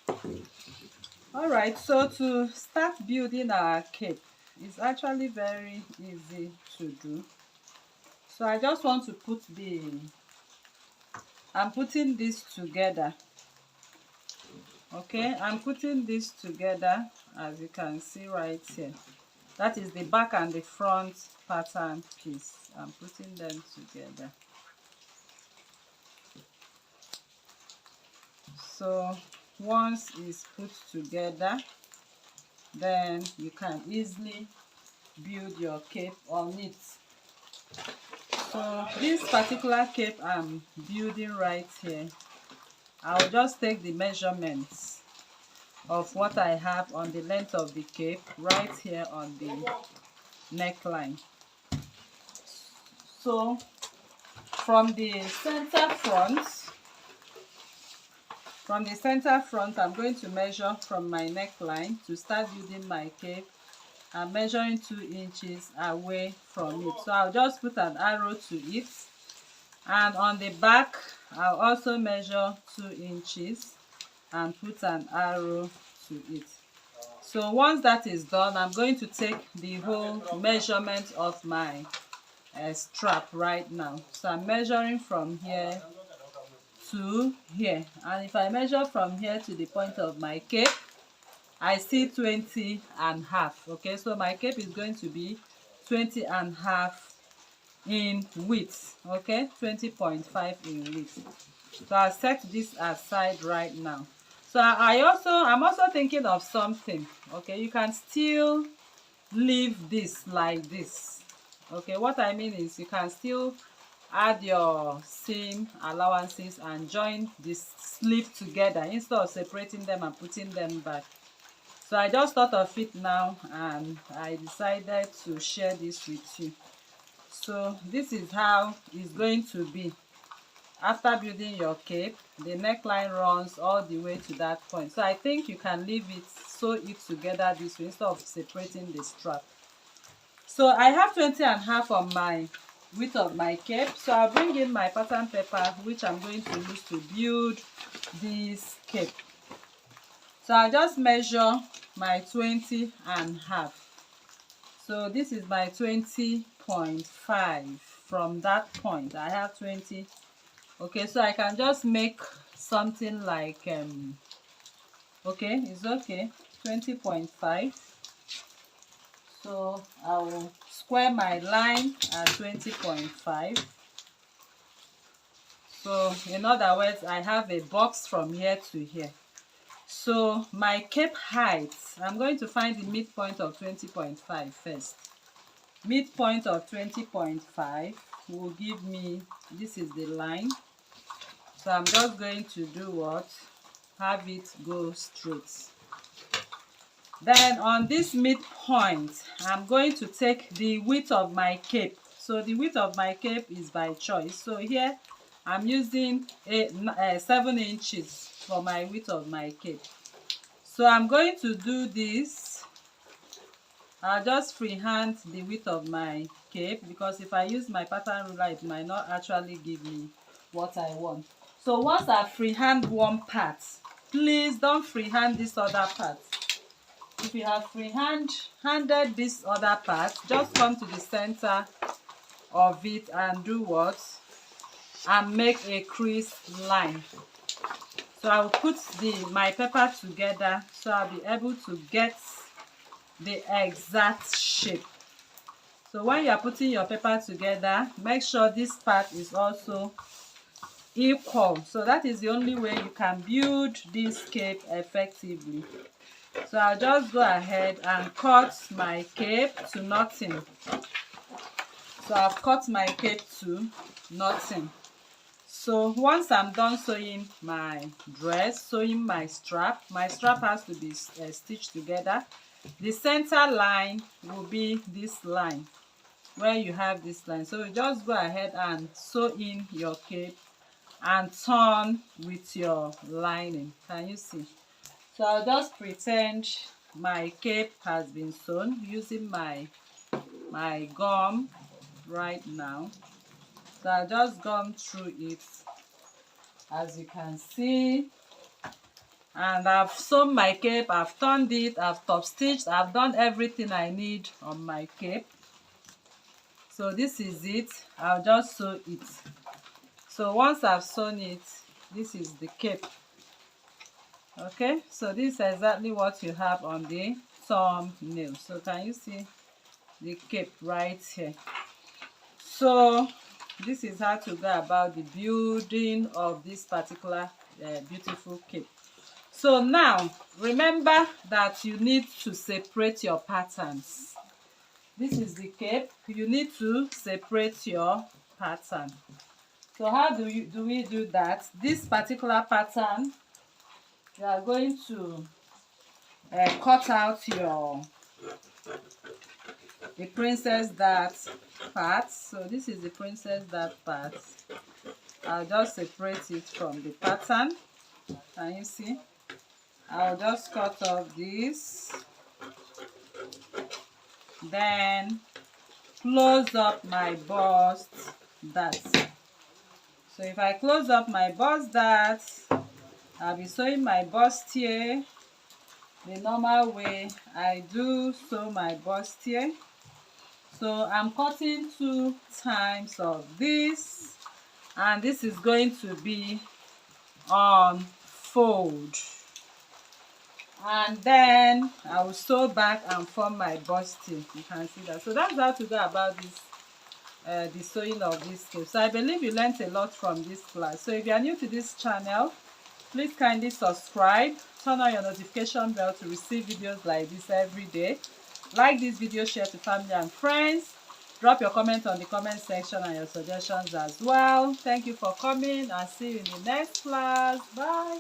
All right, so to start building our cape, it's actually very easy to do. So I just want to I'm putting this together. Okay, I'm putting this together, as you can see right here. That is the back and the front pattern piece. I'm putting them together. So once it's put together, then you can easily build your cape on it. So this particular cape I'm building right here, I'll just take the measurements of what I have on the length of the cape right here on the neckline. So from the center front, I'm going to measure from my neckline to start building my cape. I'm measuring 2 inches away from it. So I'll just put an arrow to it. And on the back, I'll also measure 2 inches and put an arrow to it. So once that is done, I'm going to take the whole measurement of my strap right now. So I'm measuring from here to here, and if I measure from here to the point of my cape, I see 20 and half. Okay, so my cape is going to be 20 and half in width. Okay, 20.5 in width. So I'll set this aside right now. So I'm also thinking of something. Okay, you can still leave this like this. Okay, what I mean is you can still add your seam allowances and join this sleeve together instead of separating them and putting them back. So I just thought of it now and I decided to share this with you. So this is how it's going to be. After building your cape, the neckline runs all the way to that point. So I think you can leave it, sew it together this way instead of separating the strap. So I have 20 and half on my width of my cape. So I'll bring in my pattern paper, which I'm going to use to build this cape. So I'll just measure my 20 and half. So this is my 20.5. From that point, I have 20. Okay, so I can just make something like, okay, it's okay, 20.5. So I will square my line at 20.5. So in other words, I have a box from here to here. So my cape height, I'm going to find the midpoint of 20.5 first. Midpoint of 20.5 will give me, this is the line. So I'm just going to do what? Have it go straight. Then on this midpoint, I'm going to take the width of my cape. So the width of my cape is by choice. So here I'm using 7 inches for my width of my cape. So I'm going to do this. I'll just freehand the width of my cape, because if I use my pattern ruler, it might not actually give me what I want. So once I freehand one part, please don't freehand this other part. If you have handed this other part, just come to the center of it and do what? And make a crease line. So I will put my paper together so I'll be able to get the exact shape. So when you are putting your paper together, make sure this part is also equal. So that is the only way you can build this cape effectively. So I'll just go ahead and cut my cape to nothing. So I've cut my cape to nothing. So once I'm done sewing my dress, sewing my strap has to be stitched together. The center line will be this line, where you have this line. So you just go ahead and sew in your cape and turn with your lining. Can you see? So I'll just pretend my cape has been sewn using my gum right now. So I'll just gum through it, as you can see. And I've sewn my cape, I've turned it, I've top stitched, I've done everything I need on my cape. So this is it. I'll just sew it. So once I've sewn it, this is the cape. Okay, so this is exactly what you have on the thumbnail. So can you see the cape right here? So this is how to go about the building of this particular beautiful cape. So now remember that you need to separate your patterns. This is the cape. You need to separate your pattern. So how do we do that? This particular pattern, you are going to cut out the princess dart part. So this is the princess dart part. I'll just separate it from the pattern. Can you see? I'll just cut off this, then close up my bust dart. So if I close up my bust dart, I'll be sewing my bustier the normal way I do sew my bustier. So I'm cutting 2 times of this, and this is going to be on fold, and then I will sew back and form my bustier. You can see that. So that's how to go about this the sewing of this cape. So I believe you learned a lot from this class. So if you are new to this channel, please kindly subscribe, turn on your notification bell to receive videos like this every day. Like this video, share to family and friends. Drop your comment on the comment section and your suggestions as well. Thank you for coming, and see you in the next class. Bye.